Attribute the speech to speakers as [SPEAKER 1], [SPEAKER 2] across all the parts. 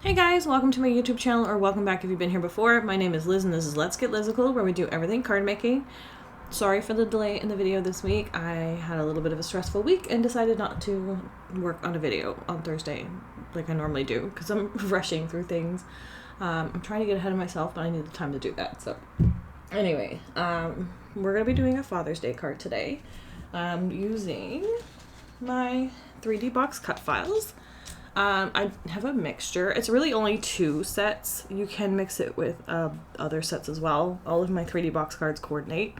[SPEAKER 1] Hey guys, welcome to my YouTube channel, or welcome back if you've been here before. My name is Liz and this is Let's Get Lizical, where we do everything card making. Sorry for the delay in the video this week. I had a little bit of a stressful week and decided not to work on a video on Thursday like I normally do because I'm rushing through things. I'm trying to get ahead of myself, but I need the time to do that. So anyway, we're going to be doing a Father's Day card today using my 3D box cut files. I have a mixture. It's really only 2 sets. You can mix it with other sets as well. All of my 3D box cards coordinate.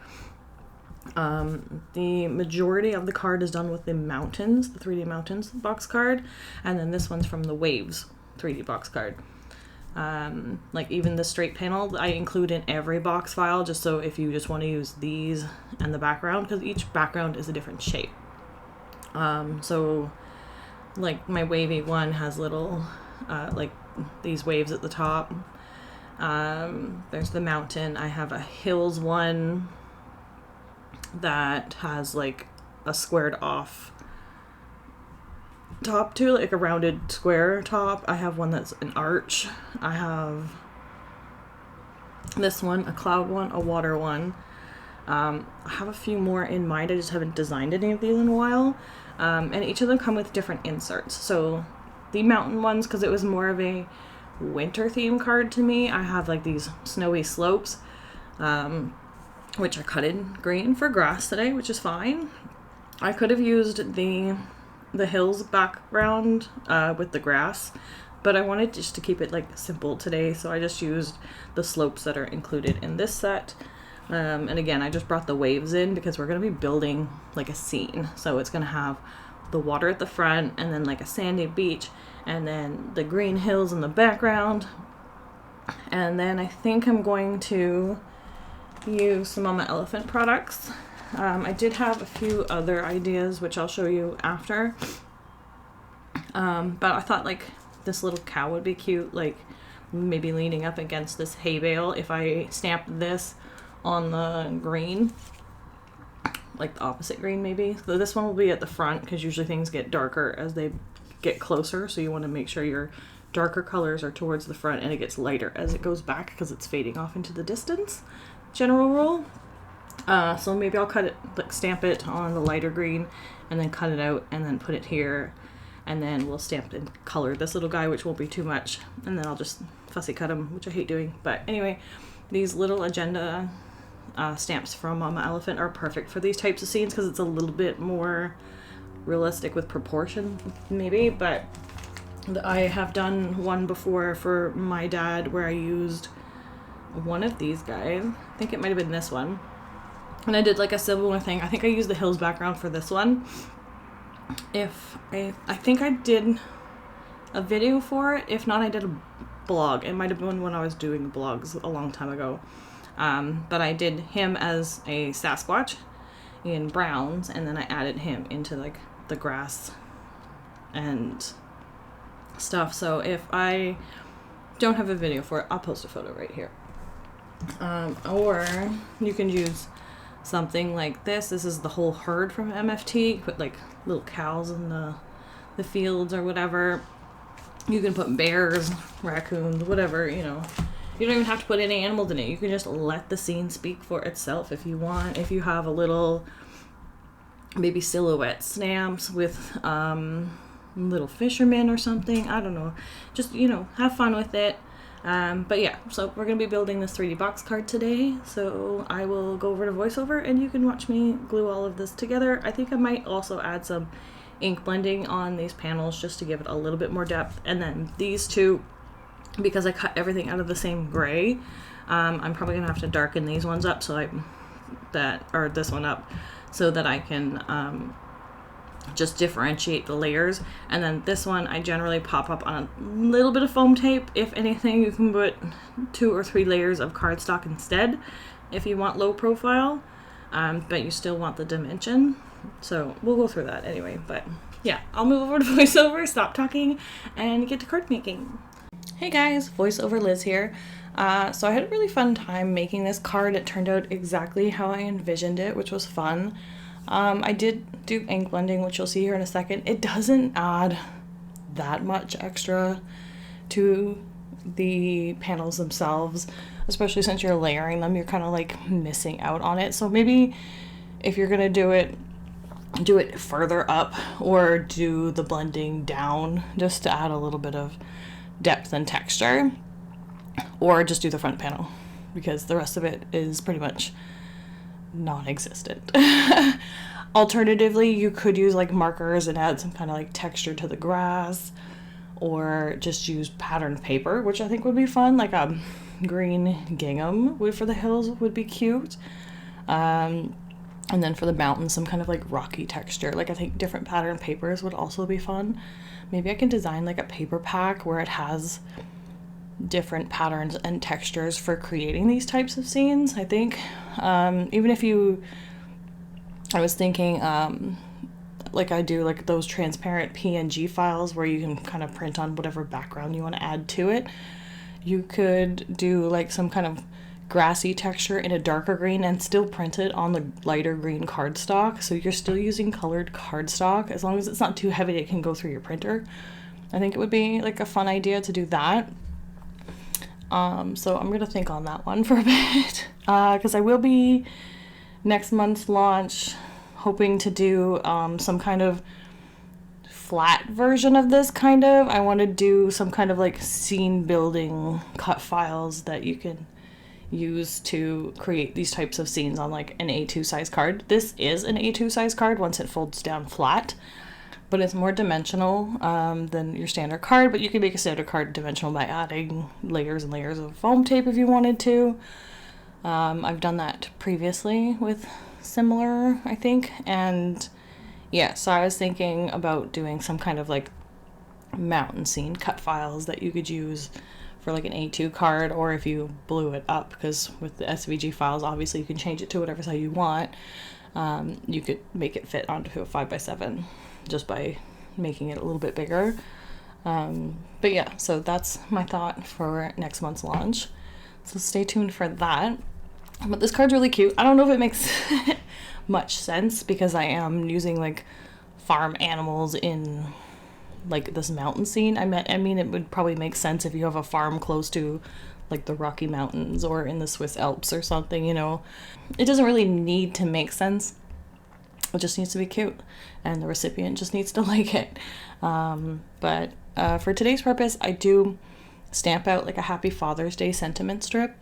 [SPEAKER 1] The majority of the card is done with the Mountains, the 3D Mountains box card, and then this one's from the Waves 3D box card. Like even the straight panel I include in every box file, just so if you just want to use these and the background, because each background is a different shape. So like my wavy one has little like these waves at the top. There's the mountain. I have a hills one that has like a squared off top to like a rounded square top. I have one that's an arch. I have this one, a cloud one, a water one. I have a few more in mind. I just haven't designed any of these in a while. And each of them come with different inserts. So the mountain ones, because it was more of a winter theme card to me, I have like these snowy slopes, which I cut in green for grass today, which is fine. I could have used the hills background with the grass, but I wanted just to keep it like simple today, so I just used the slopes that are included in this set. And again, I just brought the waves in because we're going to be building like a scene. So it's going to have the water at the front and then like a sandy beach and then the green hills in the background. And then I think I'm going to use some Mama Elephant products. I did have a few other ideas, which I'll show you after. But I thought like this little cow would be cute, like maybe leaning up against this hay bale if I stamped this on the green, like the opposite green maybe. So this one will be at the front because usually things get darker as they get closer, so you want to make sure your darker colors are towards the front and it gets lighter as it goes back because it's fading off into the distance, general rule. So maybe I'll cut it, like stamp it on the lighter green and then cut it out and then put it here, and then we'll stamp and color this little guy, which won't be too much, and then I'll just fussy cut him, which I hate doing. But anyway, these little agenda stamps from Mama Elephant are perfect for these types of scenes because it's a little bit more realistic with proportion maybe. But I have done one before for my dad where I used one of these guys. I think it might have been this one, and I did like a similar thing. I think I used the hills background for this one. I think I did a video for it. If not, I did a blog. It might have been when I was doing blogs a long time ago. But I did him as a Sasquatch in browns, and then I added him into like the grass and stuff. So if I don't have a video for it, I'll post a photo right here. Or you can use something like this. This is the whole herd from MFT. Put like little cows in the fields or whatever. You can put bears, raccoons, whatever, you know. You don't even have to put any animals in it. You can just let the scene speak for itself if you want. If you have a little maybe silhouette stamps with little fishermen or something, I don't know. Just, you know, have fun with it. But yeah, so we're going to be building this 3D box card today. So I will go over to voiceover and you can watch me glue all of this together. I think I might also add some ink blending on these panels just to give it a little bit more depth. And then these two, because I cut everything out of the same gray, I'm probably gonna have to darken these ones up this one up so that I can just differentiate the layers. And then this one I generally pop up on a little bit of foam tape. If anything, you can put 2 or 3 layers of cardstock instead if you want low profile, but you still want the dimension. So we'll go through that anyway. But yeah, I'll move over to voiceover, stop talking, and get to card making. Hey guys, voiceover Liz here. So I had a really fun time making this card. It turned out exactly how I envisioned it, which was fun. I did do ink blending, which you'll see here in a second. It doesn't add that much extra to the panels themselves, especially since you're layering them, you're kind of like missing out on it. So maybe if you're gonna do it further up or do the blending down just to add a little bit of depth and texture, or just do the front panel because the rest of it is pretty much non-existent. Alternatively, you could use like markers and add some kind of like texture to the grass, or just use patterned paper, which I think would be fun, like a green gingham for the hills would be cute. And then for the mountains, some kind of like rocky texture. Like I think different pattern papers would also be fun. Maybe I can design like a paper pack where it has different patterns and textures for creating these types of scenes. I think even if I was thinking like I do like those transparent PNG files where you can kind of print on whatever background you want to add to it. You could do like some kind of grassy texture in a darker green and still print it on the lighter green cardstock. So you're still using colored cardstock. As long as it's not too heavy, it can go through your printer. I think it would be like a fun idea to do that. So I'm going to think on that one for a bit. Because I will be next month's launch hoping to do some kind of flat version of this kind of. I want to do some kind of like scene building cut files that you can use to create these types of scenes on like an A2 size card. This is an A2 size card once it folds down flat, but it's more dimensional than your standard card, but you can make a standard card dimensional by adding layers and layers of foam tape if you wanted to. I've done that previously with similar, I think, and yeah, so I was thinking about doing some kind of like mountain scene cut files that you could use for like an A2 card, or if you blew it up, because with the SVG files obviously you can change it to whatever size you want. You could make it fit onto a 5x7 just by making it a little bit bigger. But yeah, so that's my thought for next month's launch, so stay tuned for that. But this card's really cute. I don't know if it makes much sense because I am using like farm animals in like this mountain scene. I mean it would probably make sense if you have a farm close to like the Rocky Mountains or in the Swiss Alps or something, you know. It doesn't really need to make sense. It just needs to be cute and the recipient just needs to like it. But for today's purpose, I do stamp out like a Happy Father's Day sentiment strip,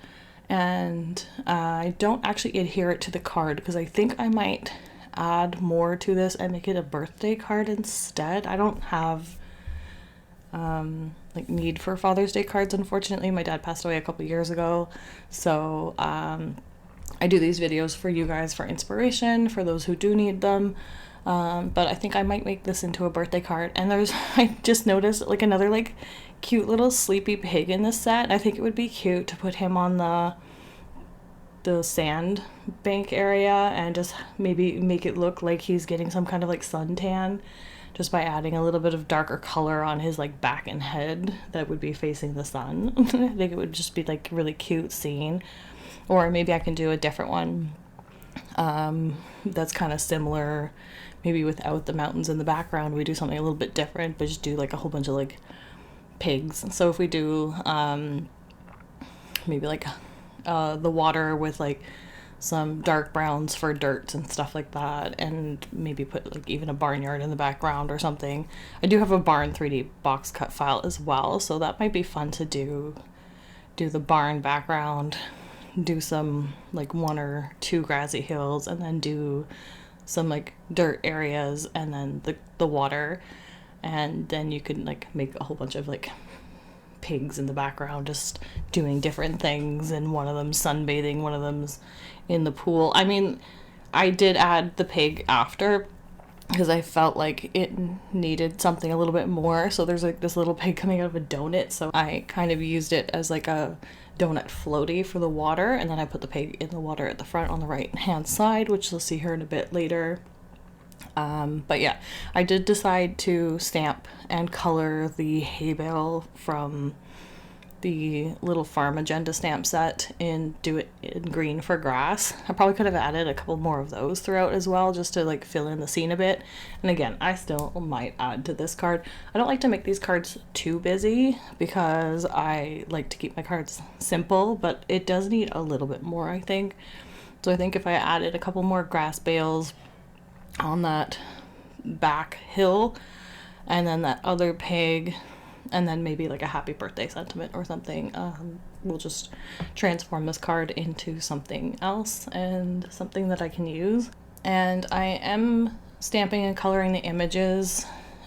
[SPEAKER 1] and I don't actually adhere it to the card because I think I might add more to this and make it a birthday card instead. I don't have like need for Father's Day cards, unfortunately. My dad passed away a couple years ago, so I do these videos for you guys for inspiration for those who do need them. But I think I might make this into a birthday card. And I just noticed like another like cute little sleepy pig in this set. I think it would be cute to put him on the sand bank area and just maybe make it look like he's getting some kind of like suntan just by adding a little bit of darker color on his like back and head that would be facing the sun. I think it would just be like a really cute scene. Or maybe I can do a different one that's kind of similar, maybe without the mountains in the background. We do something a little bit different, but just do like a whole bunch of like pigs. So if we do maybe like the water with like some dark browns for dirt and stuff like that, and maybe put like even a barnyard in the background or something. I do have a barn 3D box cut file as well, so that might be fun to do the barn background, do some like 1 or 2 grassy hills, and then do some like dirt areas and then the water, and then you could like make a whole bunch of like pigs in the background just doing different things, and one of them sunbathing, one of them's in the pool. I mean, I did add the pig after because I felt like it needed something a little bit more. So there's like this little pig coming out of a donut, so I kind of used it as like a donut floaty for the water, and then I put the pig in the water at the front on the right hand side, which you'll see her in a bit later. But yeah, I did decide to stamp and color the hay bale from the little farm agenda stamp set and do it in green for grass. I probably could have added a couple more of those throughout as well, just to like fill in the scene a bit. And again, I still might add to this card. I don't like to make these cards too busy because I like to keep my cards simple, but it does need a little bit more, I think. So I think if I added a couple more grass bales on that back hill, and then that other pig, and then maybe like a happy birthday sentiment or something, we'll just transform this card into something else and something that I can use. And I am stamping and coloring the images,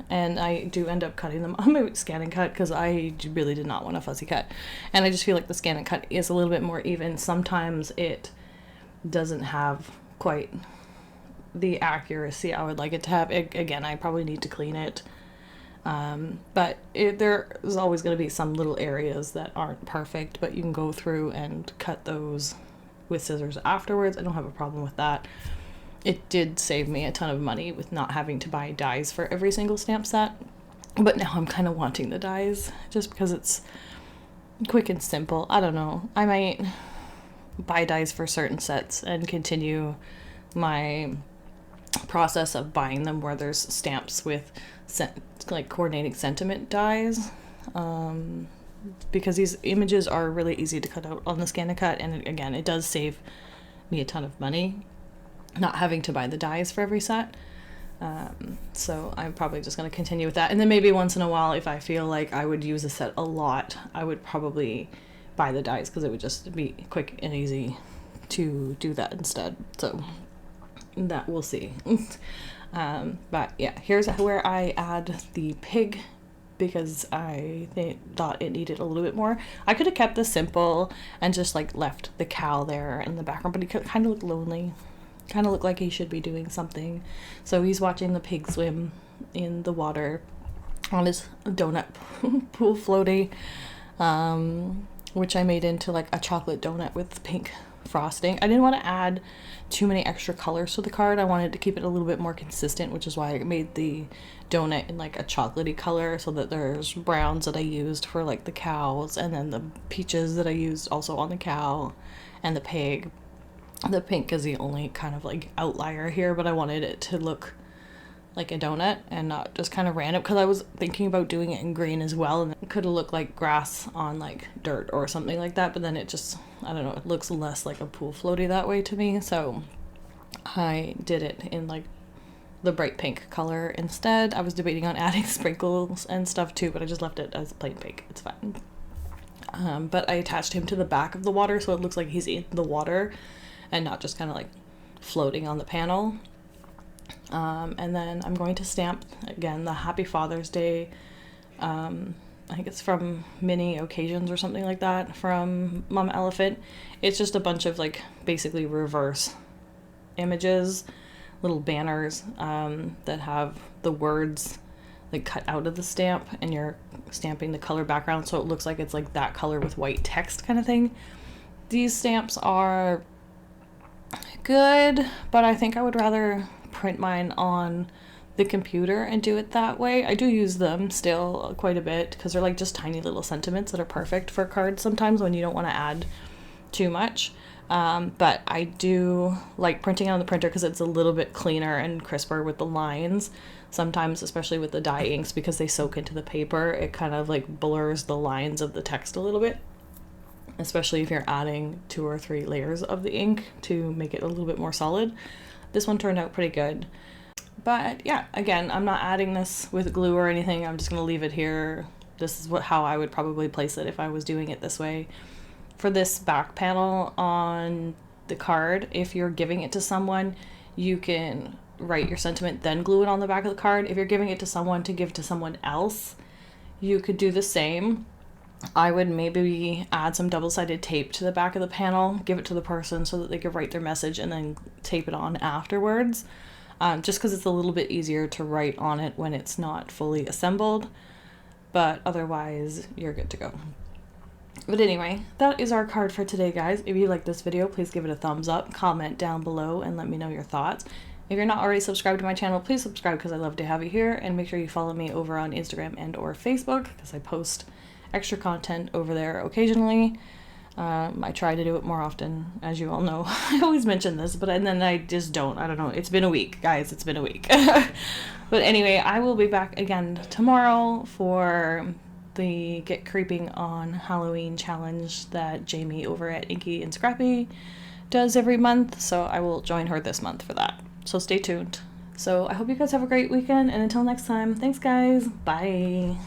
[SPEAKER 1] and I do end up cutting them on my scan and cut because I really did not want a fussy cut. And I just feel like the scan and cut is a little bit more even. Sometimes it doesn't have quite the accuracy I would like it to have. Again, I probably need to clean it. But there's always going to be some little areas that aren't perfect, but you can go through and cut those with scissors afterwards. I don't have a problem with that. It did save me a ton of money with not having to buy dies for every single stamp set, but now I'm kind of wanting the dies just because it's quick and simple. I don't know. I might buy dies for certain sets and continue my process of buying them where there's stamps with like coordinating sentiment dies, because these images are really easy to cut out on the scan and cut, and again, it does save me a ton of money not having to buy the dies for every set. So I'm probably just going to continue with that, and then maybe once in a while, if I feel like I would use a set a lot, I would probably buy the dies because it would just be quick and easy to do that instead. So that we'll see. But yeah, here's where I add the pig because I thought it needed a little bit more. I could have kept this simple and just like left the cow there in the background, but he kind of looked lonely, kind of looked like he should be doing something. So he's watching the pig swim in the water on his donut pool floaty, which I made into like a chocolate donut with pink frosting. I didn't want to add too many extra colors to the card. I wanted to keep it a little bit more consistent, which is why I made the donut in like a chocolatey color, so that there's browns that I used for like the cows, and then the peaches that I used also on the cow and the pig. The pink is the only kind of like outlier here, but I wanted it to look like a donut and not just kind of random, because I was thinking about doing it in green as well, and it could have looked like grass on like dirt or something like that, but then it just, I don't know, it looks less like a pool floaty that way to me. So I did it in like the bright pink color instead. I was debating on adding sprinkles and stuff too, but I just left it as plain pink. It's fine. But I attached him to the back of the water so it looks like he's in the water and not just kind of like floating on the panel. And then I'm going to stamp again the Happy Father's Day. I think it's from Mini Occasions or something like that from Mama Elephant. It's just a bunch of like basically reverse images, little banners that have the words like cut out of the stamp, and you're stamping the color background so it looks like it's like that color with white text kind of thing. These stamps are good, but I think I would rather print mine on the computer and do it that way. I do use them still quite a bit because they're like just tiny little sentiments that are perfect for cards sometimes when you don't want to add too much. But I do like printing on the printer because it's a little bit cleaner and crisper with the lines. Sometimes, especially with the dye inks, because they soak into the paper, it kind of like blurs the lines of the text a little bit, especially if you're adding 2 or 3 layers of the ink to make it a little bit more solid. This one turned out pretty good. But yeah, again, I'm not adding this with glue or anything. I'm just going to leave it here. This is how I would probably place it if I was doing it this way. For this back panel on the card, if you're giving it to someone, you can write your sentiment, then glue it on the back of the card. If you're giving it to someone to give to someone else, you could do the same. I would maybe add some double-sided tape to the back of the panel, give it to the person so that they could write their message, and then tape it on afterwards, just because it's a little bit easier to write on it when it's not fully assembled, but otherwise you're good to go. But anyway, that is our card for today, guys. If you like this video, please give it a thumbs up, comment down below, and let me know your thoughts. If you're not already subscribed to my channel, please subscribe because I love to have you here, and make sure you follow me over on Instagram and or Facebook because I post extra content over there occasionally. I try to do it more often, as you all know. I always mention this, and then I just don't. I don't know. It's been a week, guys. It's been a week. But anyway, I will be back again tomorrow for the Get Creeping on Halloween challenge that Jamie over at Inky and Scrappy does every month. So I will join her this month for that. So stay tuned. So I hope you guys have a great weekend, and until next time, thanks guys. Bye.